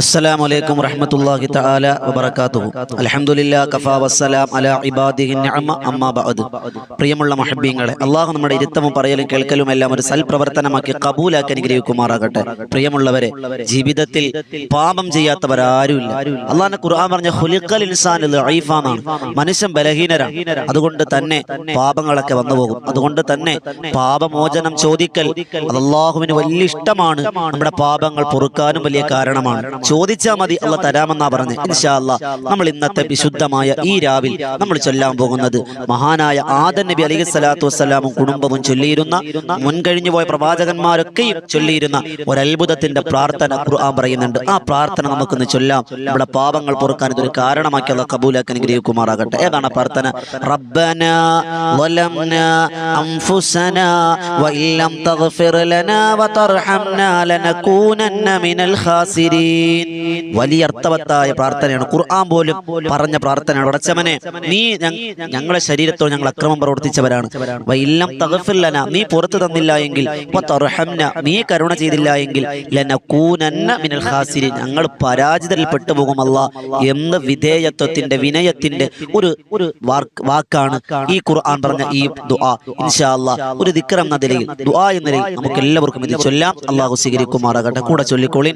السلام عليكم ورحمة الله تعالى وبركاته. الحمد لله كفى والسلام على عباده النعمة أما بعد. പ്രിയമുള്ള മുഹബ്ബീങ്ങളെ, അള്ളാഹു നമ്മുടെ ഇരുത്തവും പറയലും കേൾക്കലും എല്ലാം ഒരു സൽപ്രവർത്തനമാക്കി കബൂലാക്കി അനുഗ്രഹിക്കുമാറാകട്ടെ. പ്രിയമുള്ളവരെ, ജീവിതത്തിൽ പാപം ചെയ്യാത്തവരാരുമില്ല. അള്ളാഹുവിന്റെ ഖുർആൻ പറഞ്ഞ ഖുലിഖൽ ഇൻസാനു ദഈഫ എന്നാണ്. മനുഷ്യൻ ബലഹീനരാണ്. അതുകൊണ്ട് തന്നെ പാപങ്ങളൊക്കെ വന്നു പോകും. അതുകൊണ്ട് തന്നെ പാപമോചനം ചോദിക്കൽ അത് അള്ളാഹുവിന് വലിയ ഇഷ്ടമാണ്. നമ്മുടെ പാപങ്ങൾ പൊറുക്കാനും വലിയ കാരണമാണ്. ചോദിച്ചാൽ മതി, അള്ളാഹ് തരാമെന്നാ പറഞ്ഞ്. ഇൻഷാ അല്ലാഹ് നമ്മൾ ഇന്നത്തെ വിശുദ്ധമായ ഈ രാവിൽ നമ്മൾ ചൊല്ലാൻ പോകുന്നത് മഹാനായ ആദം നബി അലൈഹി സ്വലാത്തു വസ്സലാമും കുടുംബവും ചൊല്ലിയിരുന്ന, മുൻകഴിഞ്ഞു പോയ പ്രവാചകന്മാരൊക്കെയും ചൊല്ലിയിരുന്ന ഒരത്ഭുതത്തിന്റെ പ്രാർത്ഥന ഖുർആൻ പറയുന്നുണ്ട്. ആ പ്രാർത്ഥന നമുക്കൊന്ന് ചൊല്ലാം. നമ്മുടെ പാപങ്ങൾ പൊറുക്കാൻ ഇതൊരു കാരണമാക്കി അള്ളാഹ് കബൂലാക്കി അനുഗ്രഹിക്കുമാറാകട്ടെ. ഏതാണ് പ്രാർത്ഥന? റബ്ബനാ വലംനാ അൻഫുസനാ വഇല്ലം തഗ്ഫിർ ലനാ വതർഹംനാ ലനകൂനന്ന മിനൽ ഖാസിരീൻ. വലിയ അർത്ഥവത്തായ പ്രാർത്ഥനയാണ്. ഖുർആൻ പോലും പറഞ്ഞ പ്രാർത്ഥനയാണ്. ഉടച്ചവനെ, നീ ഞങ്ങളെ ശരീരത്തോട് ഞങ്ങൾ അക്രമം പ്രവർത്തിച്ചവരാണ്. വഇല്ലം തഗ്ഫിർ ലനാ, നീ പുറത്തു തന്നില്ല എങ്കിൽ, വതർഹംനാ, നീ കരുണ ചെയ്തില്ല എങ്കിൽ, ലനകൂനന്ന മിനൽ ഖാസിരീൻ, ഞങ്ങൾ പരാജിതരിൽ പെട്ടുപോകും അല്ലാഹ് എന്ന വിധേയത്വത്തിന്റെ, വിനയത്തിന്റെ ഒരു വാക്കാണ് ഈ ഖുർആൻ പറഞ്ഞ ഈ ദുആ. ഇൻഷാ അല്ലാഹ് ഒരു ദിക്ർ എന്ന നിലയിൽ, ദുആ എന്ന നിലയിൽ നമുക്ക് എല്ലാവർക്കും ഇത് ചൊല്ലാം. അല്ലാഹു സ്വീകരിക്കുമാറാകട്ടെ. കൂടെ ചൊല്ലിക്കോളിൻ.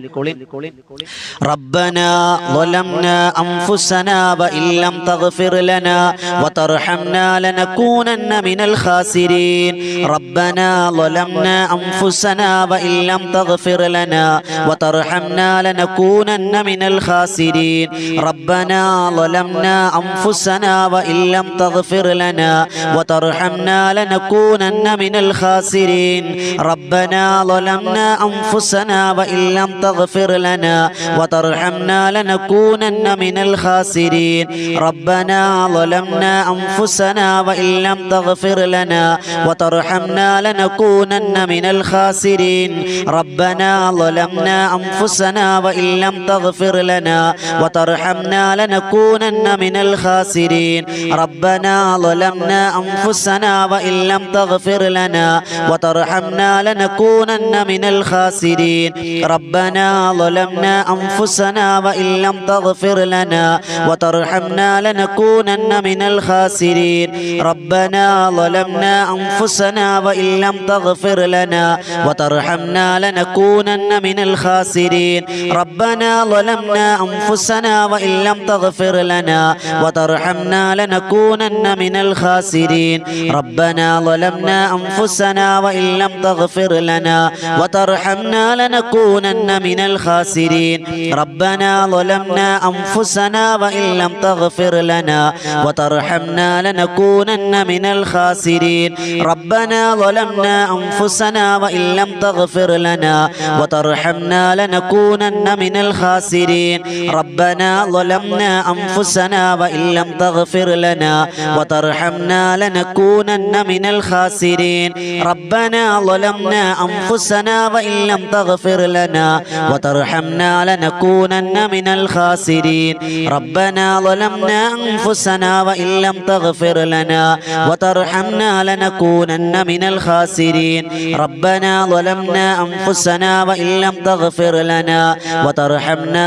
റബ്ബനാ ളലംനാ അൻഫുസനാ വഇല്ലം തഗ്ഫിർ ലനാ വതർഹംനാ ലനകൂനന്ന മിനൽ ഖാസിരീൻ. റബ്ബനാ ളലംനാ അൻഫുസനാ വഇല്ലം തഗ്ഫിർ ലനാ വതർഹംനാ ലനകൂനന്ന മിനൽ ഖാസിരീൻ. റബ്ബനാ ളലംനാ അൻഫുസനാ വഇല്ലം തഗ്ഫിർ ലനാ വതർഹംനാ ലനകൂനന്ന മിനൽ ഖാസിരീൻ. റബ്ബനാ ളലംനാ അൻഫുസനാ വഇല്ലം തഗ്ഫിർ ലനാ വതർഹംനാ ലനകൂനന്ന മിനൽ ഖാസിരീൻ. റബ്ബനാ ളലംനാ അൻഫുസനാ വഇല്ലം തഗ്ഫിർ ലനാ വതർഹംനാ ലനകൂനന്ന മിനൽ ഖാസിരീൻ. റബ്ബനാ ളലംനാ അൻഫുസനാ വഇല്ലം തഗ്ഫിർ ലനാ വതർഹംനാ ലനകൂനന്ന മിനൽ ഖാസിരീൻ. റബ്ബനാ ളലംനാ അൻഫുസനാ വഇല്ലം തഗ്ഫിർ ലനാ വതർഹംനാ ലനകൂനന്ന മിനൽ ഖാസിരീൻ. റബ്ബനാ ളലംനാ അൻഫുസനാ വഇല്ലം തഗ്ഫിർ ലനാ വതർഹംനാ ലനകൂനന്ന മിനൽ ഖാസിരീൻ. റബ്ബനാ ളലംനാ അൻഫുസനാ വഇല്ലം തഗ്ഫിർ ലനാ വതർഹംനാ ലനകൂനന്ന മിനൽ ഖാസിരീൻ. റബ്ബനാ ളലംനാ അൻഫുസനാ വഇല്ലം തഗ്ഫിർ ലനാ വതർഹംനാ ലനകൂനന്ന മിനൽ ഖാസിരീൻ. റബ്ബനാ ളലംനാ അൻഫുസനാ വഇല്ലം തഗ്ഫിർ ലനാ വതർഹംനാ ലനകൂനന്ന മിനൽ ഖാസിരീൻ. റബ്ബനാ ളലംനാ അൻഫുസനാ വഇല്ലം തഗ്ഫിർ ലനാ വതർഹംനാ ലനകൂനന്ന മിനൽ ഖാസിരീൻ. റബ്ബനാ ളലംനാ അൻഫുസനാ വഇല്ലം തഗ്ഫിർ ലനാ വതർഹംനാ ലനകൂനന്ന മിനൽ ഖാസിരീൻ. റബ്ബനാ ളലംനാ അൻഫുസനാ വഇല്ലം തഗ്ഫിർ ലനാ വതർഹംനാ ലനകൂനന്ന മിനൽ ഖാസിരീൻ. റബ്ബനാ ളലംനാ അൻഫുസനാ വഇല്ലം തഗ്ഫിർ ലനാ വതർഹംനാ ലനകൂനന്ന മിനൽ ഖാസിരീൻ. റബ്ബനാ ളലംനാ അൻഫുസനാ വഇല്ലം തഗ്ഫിർ ലനാ വതർഹംനാ ലനകൂനന്ന മിനൽ ഖാസിരീൻ. റബ്ബനാ ളലംനാ അൻഫുസനാ വഇല്ലം തഗ്ഫിർ ലനാ വതർഹംനാ ലനകൂനന്ന മിനൽ ഖാസിരീൻ. റബ്ബനാ ളലംനാ അൻഫുസനാ വഇല്ലം തഗ്ഫിർ ലനാ വതർഹംനാ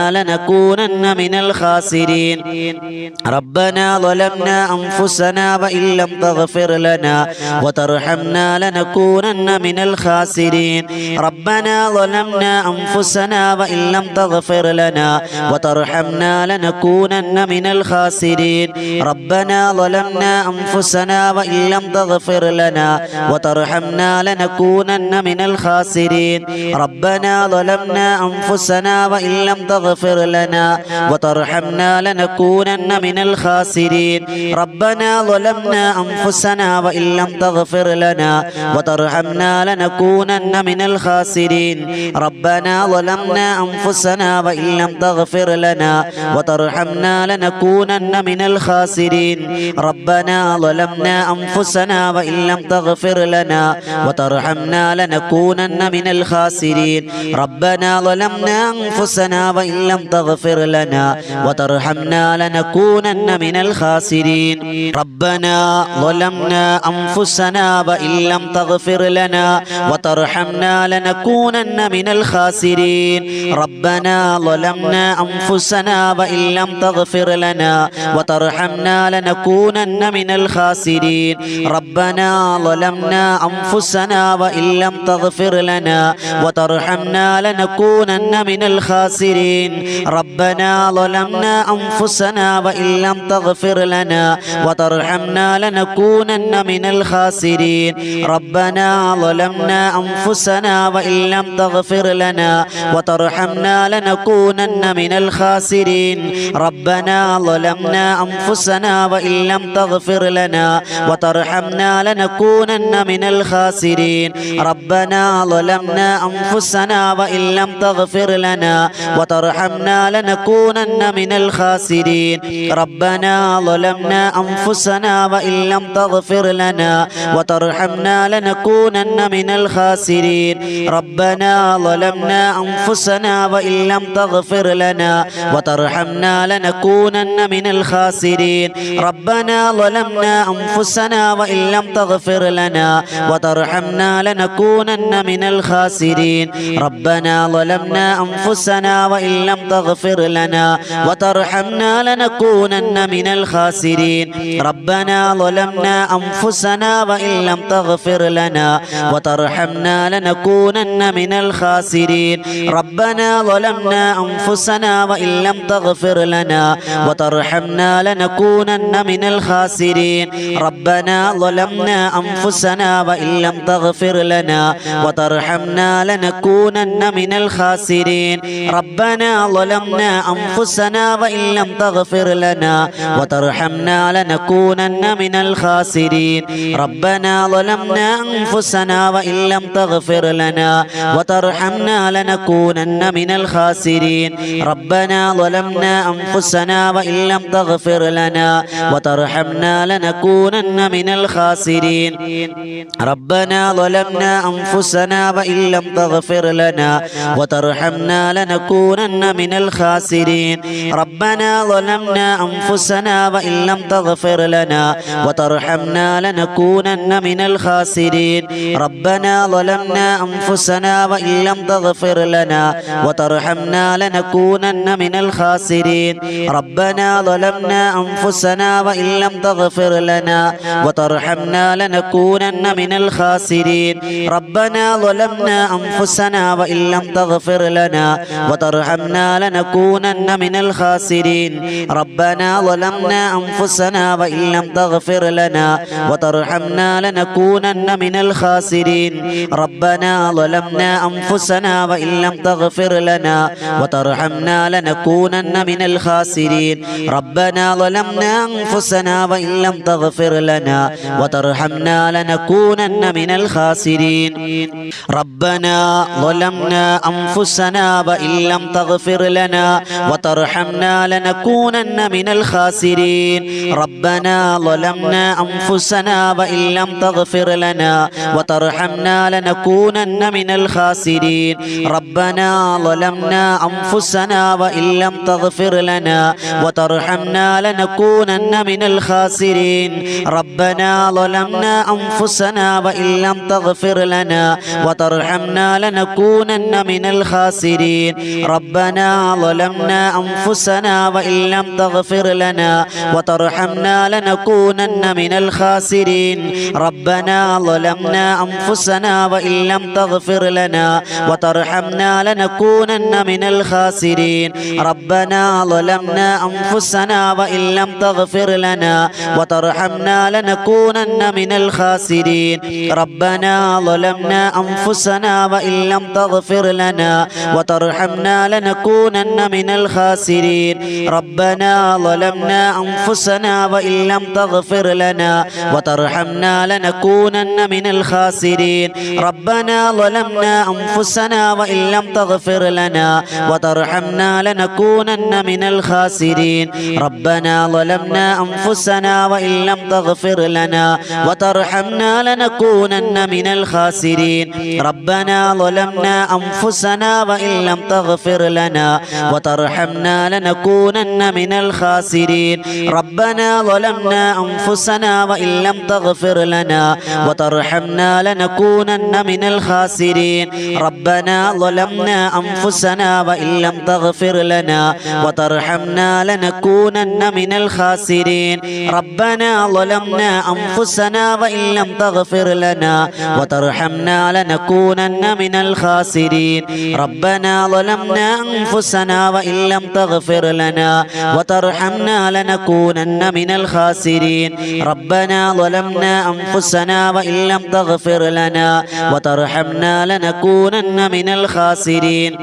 ലനകൂനന്ന മിനൽ ഖാസിരീൻ. റബ്ബനാ ളലംനാ അൻഫുസനാ വഇല്ലം തഗ്ഫിർ ലനാ വതർഹംനാ ലനകൂനന്ന മിനൽ ഖാസിരീൻ. റബ്ബനാ ളലംനാ അൻഫുസനാ വഇല്ലം തഗ്ഫിർ ലനാ വതർഹംനാ ലനകൂനന്ന മിനൽ ഖാസിരീൻ. റബ്ബനാ ളലംനാ അൻഫുസനാ വഇല്ലം തഗ്ഫിർ ലനാ വതർഹംനാ ലനകൂനന്ന മിനൽ ഖാസിരീൻ. റബ്ബനാ ളലംനാ അൻഫുസനാ വഇല്ലം തഗ്ഫിർ ലനാ വതർഹംനാ ലനകൂനന്ന മിനൽ ഖാസിരീൻ. റബ്ബനാ ളലംനാ അൻഫുസനാ വഇല്ലം തഗ്ഫിർ ലനാ വതർഹംനാ ലനകൂനന്ന മിനൽ ഖാസിരീൻ. റബ്ബനാ ളലംനാ അൻഫുസനാ വഇല്ലം തഗ്ഫിർ ലനാ വതർഹംനാ ലനകൂനന്ന മിനൽ ഖാസിരീൻ. റബ്ബനാ ളലംനാ അൻഫുസനാ വഇല്ലം തഗ്ഫിർ ലനാ വതർഹംനാ ലനകൂനന്ന മിനൽ ഖാസിരീൻ. റബ്ബനാ ളലംനാ അൻഫുസനാ വഇല്ലം തഗ്ഫിർ ലനാ വതർഹംനാ ലനകൂനന്ന മിനൽ ഖാസിരീൻ. റബ്ബനാ ربنا ظلمنا أنفسنا وإن لم تغفر لنا وترحمنا لنكونن من الخاسرين ربنا ظلمنا أنفسنا وإن لم تغفر لنا وترحمنا لنكونن من الخاسرين ربنا ظلمنا أنفسنا وإن لم تغفر لنا وترحمنا لنكونن من الخاسرين ربنا ظلمنا أنفسنا وإن لم تغفر لنا وترحمنا لنكونن من الخاسرين ربنا ظلمنا أنفسنا وإن لم تغفر لنا وترحمنا لنكونن من الخاسرين ربنا ظلمنا أنفسنا وإن لم تغفر لنا وترحمنا لنكونن من الخاسرين ربنا ظلمنا أنفسنا وإن لم تغفر لنا وترحمنا لنكونن من الخاسرين ربنا ظلمنا أنفسنا وإن لم تغفر لنا وترحمنا لنكونن من الخاسرين ربنا ظلمنا أنفسنا وإن لم تغفر لنا وترحمنا لنكونن من الخاسرين ربنا ظلمنا أنفسنا وإن لم تغفر لنا وترحمنا لنكونن من الخاسرين ربنا ظلمنا أنفسنا وإن لم تغفر لنا وترحمنا لنكونن من الخاسرين ربنا ظلمنا أنفسنا وإن لم تغفر لنا وترحمنا لنكونن من الخاسرين ربنا ظلمنا أنفسنا وإن لم تغفر لنا وترحمنا لنكونن من الخاسرين ربنا ظلمنا أنفسنا وإن لم تغفر لنا وترحمنا لنكونن من الخاسرين ربنا ظلمنا أنفسنا وإن لم تغفر لنا وترحمنا لنكونن من الخاسرين ربنا ظلمنا أنفسنا وإن لم تغفر لنا وترحمنا لنكونن من الخاسرين ربنا ظلمنا أنفسنا وإن لم تغفر لنا وترحمنا لنكونن من الخاسرين ربنا ظلمنا أنفسنا وإن لم تغفر لنا وترحمنا لنكونن من الخاسرين ربنا ظلمنا أنفسنا وإن لم تغفر لنا وترحمنا لنكونن من الخاسرين ربنا ظلمنا أنفسنا وإن لم تغفر لنا وترحمنا لنكونن من الخاسرين ربنا ظلمنا أنفسنا وإن لم تغفر لنا وترحمنا لنكونن من الخاسرين ربنا ظلمنا أنفسنا وإن لم تغفر لنا وترحمنا لنكونن من الخاسرين ربنا ظلمنا أنفسنا وإن لم تغفر لنا وترحمنا لنكونن من الخاسرين ربنا ظلمنا أنفسنا وإن لم تغفر لنا وترحمنا لنكونن من الخاسرين ربنا ظلمنا أنفسنا وإن لم تغفر لنا وترحمنا لنكونن من الخاسرين ربنا ظلمنا أنفسنا وإن لم تغفر لنا وترحمنا لنكونن من الخاسرين ربنا ظلمنا أنفسنا وإن لم تغفر لنا وترحمنا لنكونن من الخاسرين ربنا ظلمنا أنفسنا وإن لم تغفر لنا وترحمنا لنكونن من الخاسرين ربنا ظلمنا أنفسنا وإن لم تغفر لنا وترحمنا لنكونن من الخاسرين ربنا ظلمنا أنفسنا وإن لم تغفر لنا وترحمنا لنكونن من الخاسرين ربنا ظلمنا أنفسنا وإن لم تغفر لنا وترحمنا لنكونن من الخاسرين ربنا ظلمنا أنفسنا وإن لم تغفر لنا وترحمنا لنكونن من الخاسرين ربنا ظلمنا أنفسنا وإن لم تغفر لنا وترحمنا لنكونن من الخاسرين ربنا ظلمنا أنفسنا وإن لم تغفر لنا وترحمنا لنكونن من الخاسرين ربنا ظلمنا أنفسنا وإن لم تغفر لنا وترحمنا لنكونن من الخاسرين ربنا ظلمنا أنفسنا وإن لم تغفر لنا وترحمنا لنكونن من الخاسرين ربنا ظلمنا أنفسنا وإن لم تغفر لنا وترحمنا لنكونن من الخاسرين ربنا ظلمنا أنفسنا أنفسنا وإن لم تغفر لنا وترحمنا لنكونن من الخاسرين ربنا ظلمنا أنفسنا وإن لم تغفر لنا وترحمنا لنكونن من الخاسرين ربنا ظلمنا أنفسنا وإن لم تغفر لنا وترحمنا لنكونن من الخاسرين ربنا ظلمنا أنفسنا وإن لم تغفر لنا وترحمنا لنكونن من الخاسرين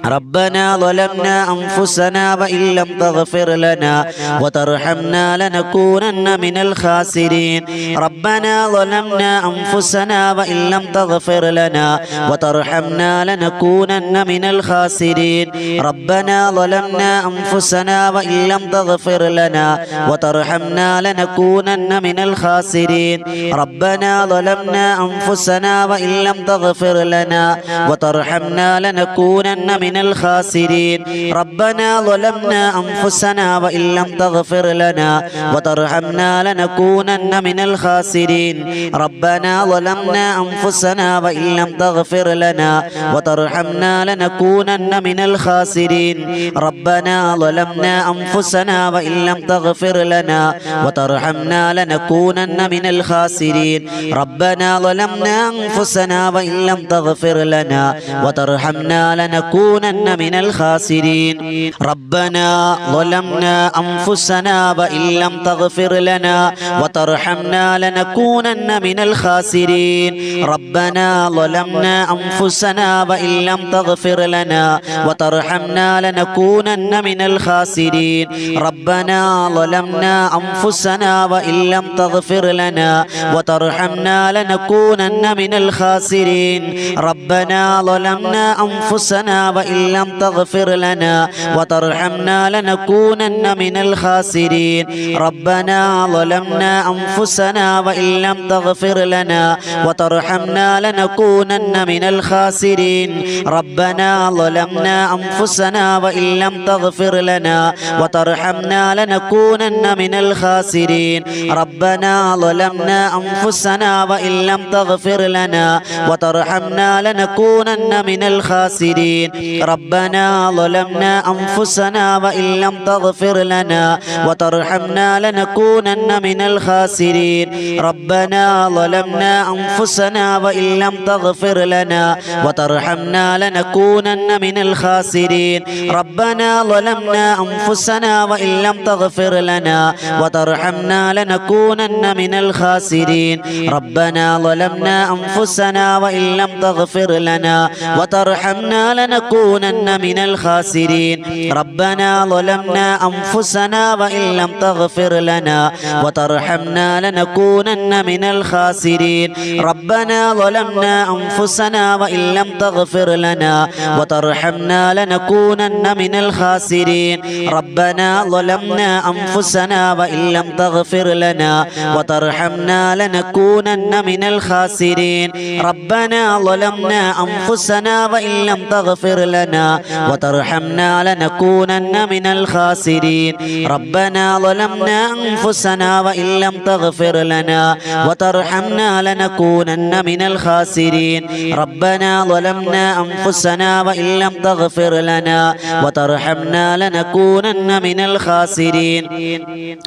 ربنا ظلمنا أنفسنا وإن لم تغفر لنا وترحمنا لنكونن من الخاسرين ربنا ظلمنا أنفسنا وإن لم تغفر لنا وترحمنا لنكونن من الخاسرين ربنا ظلمنا أنفسنا وإن لم تغفر لنا وترحمنا لنكونن من الخاسرين ربنا ظلمنا أنفسنا وإن لم تغفر لنا وترحمنا لنكونن من الخاسرين ربنا ظلمنا أنفسنا وإن لم تغفر لنا وترحمنا لنكونن من الخاسرين ربنا ظلمنا أنفسنا وإن لم تغفر لنا وترحمنا لنكونن من الخاسرين ربنا ظلمنا أنفسنا وإن لم تغفر لنا وترحمنا لنكونن من الخاسرين ربنا ظلمنا أنفسنا وإن لم تغفر لنا وترحمنا لنكونن من الخاسرين ربنا ظلمنا أنفسنا وإن لم تغفر لنا وترحمنا لنكونن من الخاسرين ربنا ظلمنا أنفسنا وإن لم تغفر لنا وترحمنا لنكونن من الخاسرين ربنا ظلمنا أنفسنا وإن لم تغفر لنا وترحمنا لنكونن من الخاسرين ربنا ظلمنا أنفسنا وإن لم تغفر لنا وترحمنا لنكونن من الخاسرين ربنا ظلمنا أنفسنا وإن لم تغفر لنا وترحمنا لنكونن من الخاسرين ربنا ظلمنا أنفسنا وإن لم تغفر لنا وترحمنا لنكونن من الخاسرين ربنا ظلمنا أنفسنا وإن لم تغفر لنا وترحمنا لنكونن من الخاسرين ربنا ظلمنا أنفسنا وإن لم تغفر لنا وترحمنا لنكونن من الخاسرين ربنا ظلمنا أنفسنا وإن لم تغفر لنا وترحمنا لنكونن من الخاسرين ربنا ظلمنا أنفسنا وإن لم تغفر لنا وترحمنا لنكونن من الخاسرين ربنا ظلمنا أنفسنا وإن لم تغفر لنا وترحمنا لنكونن من الخاسرين ربنا ظلمنا أنفسنا وإن لم تغفر لنا وترحمنا لنكونن من الخاسرين ربنا ظلمنا أنفسنا وإن لم تغفر لنا وترحمنا لنكونن من الخاسرين ربنا ظلمنا أنفسنا وإن لم تغفر لنا وترحمنا لنكونن من الخاسرين ربنا ظلمنا أنفسنا وإن لم تغفر لنا وترحمنا لنكونن من الخاسرين ربنا ظلمنا أنفسنا وإن لم تغفر لنا وترحمنا لنكونن من الخاسرين ربنا ظلمنا أنفسنا وإن لم تغفر لنا وترحمنا لنكونن من الخاسرين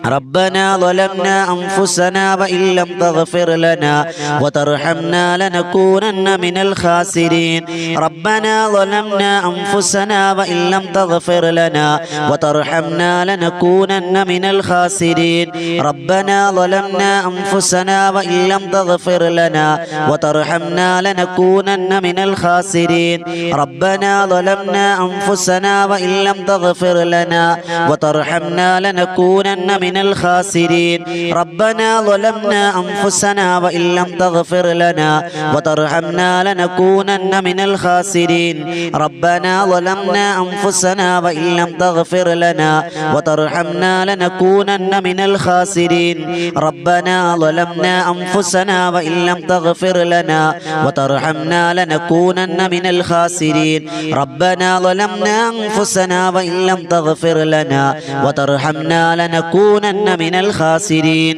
ربنا ظلمنا أنفسنا وإن لم تغفر لنا وترحمنا لنكونن من الخاسرين ربنا ظلمنا أنفسنا وإن لم تغفر لنا وترحمنا لنكونن من الخاسرين ربنا ظلمنا أنفسنا وإن لم تغفر لنا وترحمنا لنكونن من الخاسرين ربنا ظلمنا أنفسنا وإن لم تغفر لنا وترحمنا لنكونن من الخاسرين ربنا ظلمنا أنفسنا وإن لم تغفر لنا وترحمنا لنكونن من الخاسرين ربنا ظلمنا أنفسنا وإن لم تغفر لنا وترحمنا لنكونن من الخاسرين ربنا ظلمنا أنفسنا وإن لم تغفر لنا وترحمنا لنكونن من الخاسرين ربنا ظلمنا أنفسنا وإن لم تغفر لنا وترحمنا لنكونن من الخاسرين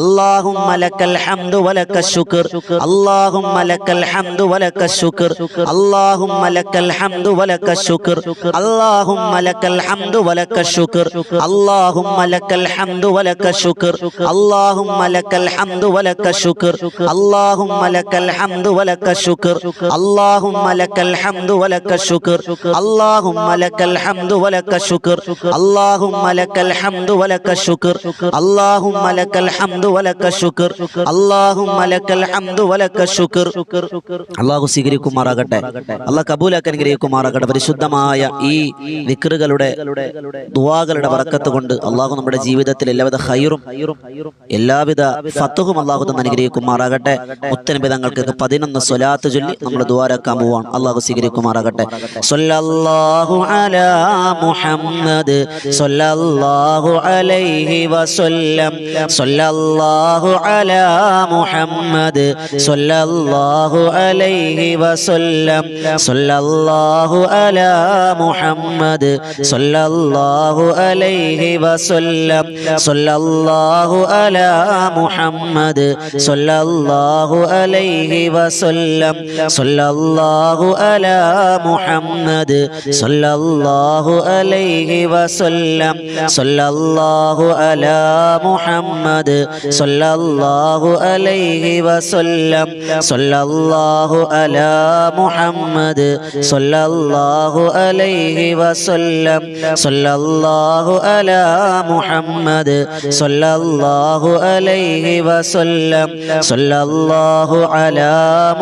اللهم لك الحمد ولك الشكر اللهم لك الحمد ولك الشكر اللهم لك الحمد ولك الشكر اللهم لك الحمد ولك الشكر اللهم لك الحمد ولك الشكر اللهم لك الحمد ولك الشكر اللهم لك الحمد ولك الشكر اللهم لك الحمد ولك الشكر اللهم لك الحمد ولك الشكر اللهم لك الحمد ولك الشكر اللهم لك الحمد ولك الشكر اللهم لك الحمد ولك الشكر അല്ലാഹു സ്വീകരിക്കുമാറാകട്ടെ. അല്ലാഹു കബൂലാക്കാൻ അനുഗ്രഹിക്കുമാറാകട്ടെ. പരിശുദ്ധമായ ഈ ദിക്റുകളുടെ ദുആകളുടെ ബറക്കത്ത് കൊണ്ട് അല്ലാഹു നമ്മുടെ ജീവിതത്തിൽ എല്ലാവിധ ഖൈറും എല്ലാവിധ ഫത്ഹും അല്ലാഹു തന്ന് അനുഗ്രഹിക്കുമാറാകട്ടെ. മുത്തനബി തങ്ങൾക്ക് 11 സ്വലാത്ത് ചൊല്ലി നമ്മൾ ദുആരക്കാൻ പോവാണ്. അല്ലാഹു സ്വീകരിക്കുമാറാകട്ടെ. സ്വല്ലല്ലാഹു അലാ മുഹമ്മദ് സ്വല്ലല്ലാഹു അലൈഹി വസല്ലം സ്വല്ലല്ലാഹു അലാ മുഹമ്മദ് സ്വല്ലല്ലാഹു അലൈഹി വസല്ലം സ്വല്ലല്ലാഹു അലാ മുഹമ്മദ് സ്വല്ലല്ലാഹു അലൈഹി വസല്ലം സ്വല്ലല്ലാഹു അലാ മുഹമ്മദ് സ്വല്ലല്ലാഹു അലൈഹി വസല്ലം സ്വല്ലല്ലാഹു അലാ മുഹമ്മദ് സ്വല്ലല്ലാഹു അലൈഹി വസല്ലം സ്വല്ലല്ലാഹു അലാ മുഹമ്മദ് സ്വല്ലല്ലാഹു അലൈഹി വസല്ലം സ്വല്ലല്ലാഹു അലാ മുഹമ്മദ് സ്വല്ലല്ലാഹു അലൈഹി വസല്ലം സ്വല്ലല്ലാഹു അലാ മുഹമ്മദ് സ്വല്ലല്ലാഹു അലൈഹി വസല്ലം സ്വല്ലല്ലാഹു അലാ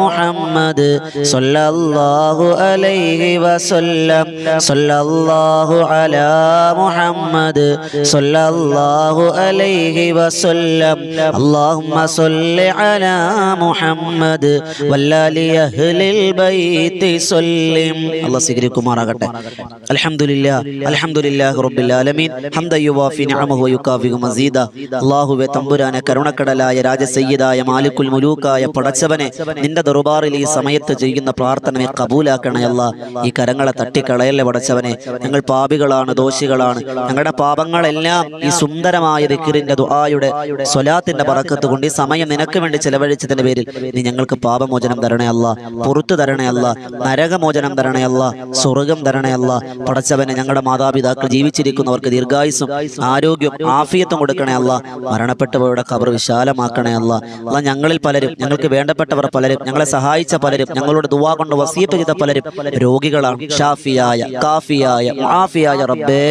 മുഹമ്മദ് സ്വല്ലല്ലാഹു അലൈഹി വസല്ലം സ്വല്ലല്ലാഹു അലാ മുഹമ്മദ് സ്വല്ലല്ലാഹു അലൈഹി വസല്ലം അല്ലാഹുമ്മ സ്വല്ലി അലാ മുഹമ്മദ് വല്ലാലി അഹ്ലിൽ ബൈത്തി സല്ലിം. അല്ലാഹു സ്വീകരിക്കുമാറാകട്ടെ. അൽഹംദുലില്ലാഹി റബ്ബിൽ ആലമീൻ ഹംദൻ യുവാഫി നിഅമഹു വയുകാഫിഉ മസീദ. അല്ലാഹുവേ തമ്പുരാനെ, കരുണക്കടലായ രാജസയ്യിദായ മാലിക്കുൽ മുലൂക്കായ പടച്ചവനെ, നിന്റെ ദർബാറിൽ ഈ സമയത്ത് ചെയ്യുന്ന പ്രാർത്ഥനയെ കബൂലാക്കണേ അല്ലാ. ഈ കരങ്ങളെ തട്ടിക്കളയല്ലേ പടച്ചവനെ. ഞങ്ങൾ പാപികളാണ്, ദോഷികളാണ്. ഞങ്ങളുടെ പാപങ്ങളെല്ലാം ഈ സുന്ദരമായ ദിക്റിന്റെ ദുആയുടെ സ്വലാത്തിന്റെ ബറക്കത്ത് കൊണ്ട് ഈ സമയം നിനക്ക് വേണ്ടി ചെലവഴിച്ചതിന്റെ പേരിൽ നീ ഞങ്ങൾക്ക് പാപമോചനം തരണേ അല്ലാ, പുറത്തു തരണേ അല്ലാ, നരകമോചനം തരണേ അല്ലാ, സ്വർഗം തരണേ അല്ലാ. പടച്ചവനെ, ഞങ്ങളുടെ മാതാപിതാക്കൾ ജീവിച്ചിരിക്കുന്നവർക്ക് ദീർഘായുസ്സും ആരോഗ്യവും ആഫിയത്തും കൊടുക്കണേ അല്ലാ. മരണപ്പെട്ടവരുടെ ഖബർ വിശാലമാക്കണേ അല്ലാ. അല്ലാ, ഞങ്ങളിൽ പലരും, ഞങ്ങൾക്ക് വേണ്ടപ്പെട്ടവർ പലരും, ഞങ്ങളെ സഹായിച്ച പലരും, ഞങ്ങളോട് ദുആ കൊണ്ട് വസിയത്ത് ചെയ്ത പലരും രോഗികളാണ്. ഷാഫിയായ, കാഫിയായ, മുആഫിയായ റബ്ബേ,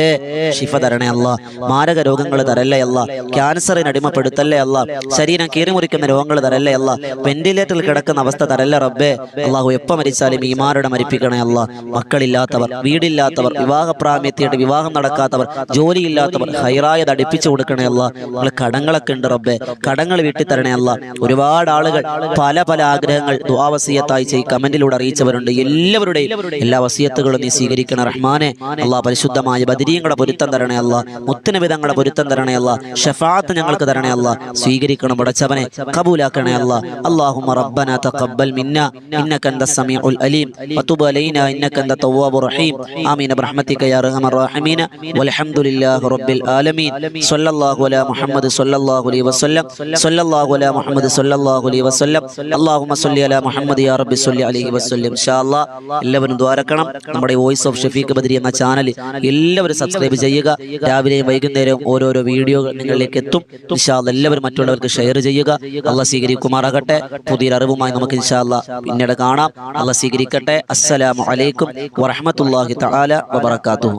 ശിഫ തരണേ അല്ലാ. മാരക രോഗങ്ങൾ തരല്ലേ അല്ലാ. ക്യാൻസറിന് അടിമപ്പെടുത്തല്ലേ അല്ലാ. ശരീരം കീറിമുറിക്കുന്ന രോഗങ്ങൾ തരല്ലേ അല്ലാ. വെന്റിലേറ്ററിൽ കിടക്കുന്ന അവസ്ഥ തരല്ലേ റബ്ബേ. അല്ലാഹു എപ്പോൾ മരിച്ചാലും ഈമാനോടെ മരിപ്പിക്കണേ അല്ലാ. മക്കളില്ലാത്തവർ, വീടില്ലാത്തവർ, വിവാഹപ്രായമെത്തിയിട്ട് വിവാഹം നടക്കാത്തവർ, ജോലിയില്ലാത്തവർ, ഹൈറായത് അടുപ്പിച്ചു കൊടുക്കണേ അല്ലാ. നിങ്ങൾ കടങ്ങളൊക്കെ ഉണ്ട് റബ്ബേ, കടങ്ങൾ വീട്ടി തരണേ അല്ലാ. ഒരുപാട് ആളുകൾ പല പല ആഗ്രഹങ്ങൾ ദുആ വസിയത്തായി ചെയ്ത് കമന്റിലൂടെ അറിയിച്ചവരുണ്ട്. എല്ലാവരുടെയും എല്ലാ വസിയത്തുകളും നീ സ്വീകരിക്കണ റഹ്മാനെ. അല്ലാ, പരിശുദ്ധമായ ബദരീങ്ങളുടെ പൊരുത്തം തരണേ അല്ലാ. മുത്തനബിതങ്ങളുടെ പൊരുത്തം തരണേ അല്ലാ. ഷഫാഅത്ത് ഞങ്ങൾക്ക് തരണേ അല്ലാ. സ്വീകരിക്കണം പടച്ചവനെ, കബൂലാക്കണേ അല്ലാ. അല്ലാഹുമ്മ റബ്ബന തഖബ്ബൽ മിന്നാ ഇന്നക അൻതസ് സമീഉൽ അലീം വതുബ് അലൈനാ ഇന്നക അൻത തവ്വാബുർ റഹീം. ആമീൻ ബിറഹ്മതിക യാ അർഹമർ റഹീമീൻ. വൽഹംദുലില്ലാഹി റബ്ബിൽ ആലമീൻ. സ്വല്ലല്ലാഹു അലാ മുഹമ്മദ് സ്വല്ലല്ലാഹു അലൈഹി വസല്ലം സ്വല്ലല്ലാഹു അലാ മുഹമ്മദ് സ്വല്ലല്ലാഹു അലൈഹി വസല്ലം. അല്ലാഹുമ്മ സ്വല്ലി അലാ മുഹമ്മദ് യാ റബ്ബി സ്വല്ലി അലൈഹി വസല്ലം. ഇൻഷാ അല്ലാഹ് എല്ലാവരും ദ്വാരക്കണം. നമ്മുടെ വോയിസ് ഓഫ് ഷഫീഖ് ബദരി എന്ന ചാനൽ എല്ലാവരും സബ്സ്ക്രൈബ് ചെയ്യുക. രാവിലെയും വൈകുന്നേരവും ഓരോരോ വീഡിയോകൾ നിങ്ങളിലേക്ക് എത്തും. ഇൻഷാ അല്ലാഹ് എല്ലാവരും മറ്റുള്ളവർക്ക് ഷെയർ ചെയ്യുക. അല്ലാഹ് സ്വീകരിക്കുമാറാകട്ടെ. പുതിയൊരു അറിവുമായി നമുക്ക് ഇൻഷാ അല്ലാഹ് പിന്നീട് കാണാം. അല്ലാഹ് സ്വീകരിക്കട്ടെ. അസ്സലാമു അലൈക്കും വറഹ്മത്തുള്ളാഹി തആല വബറകാതുഹു.